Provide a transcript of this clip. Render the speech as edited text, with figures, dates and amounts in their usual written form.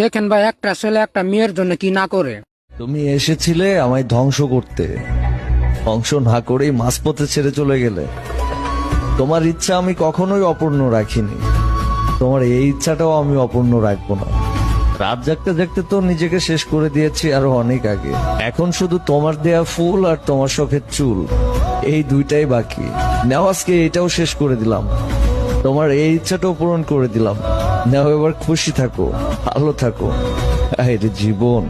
দেখেন ভাই, একটা ছেলে একটা মেয়ের জন্য কি না করে। তুমি এসেছিলে আমায় ধ্বংস করতে, ধ্বংস না করেই মাঝপথে ছেড়ে চলে গেলে। তোমার ইচ্ছা আমি কখনোই অপূর্ণ রাখিনি, তোমার এই ইচ্ছাটাও আমি অপূর্ণ রাখবো না। রাত জাগতে জাগতে তো নিজেকে শেষ করে দিয়েছি আরো অনেক আগে। এখন শুধু তোমার দেয়া ফুল আর তোমার শখের চুল, এই দুইটাই বাকি। নাও আজকে এটাও শেষ করে দিলাম, তোমার এই ইচ্ছাটাও পূরণ করে দিলাম। নাও এবার খুশি থাকো, ভালো থাকো। আরে জীবন।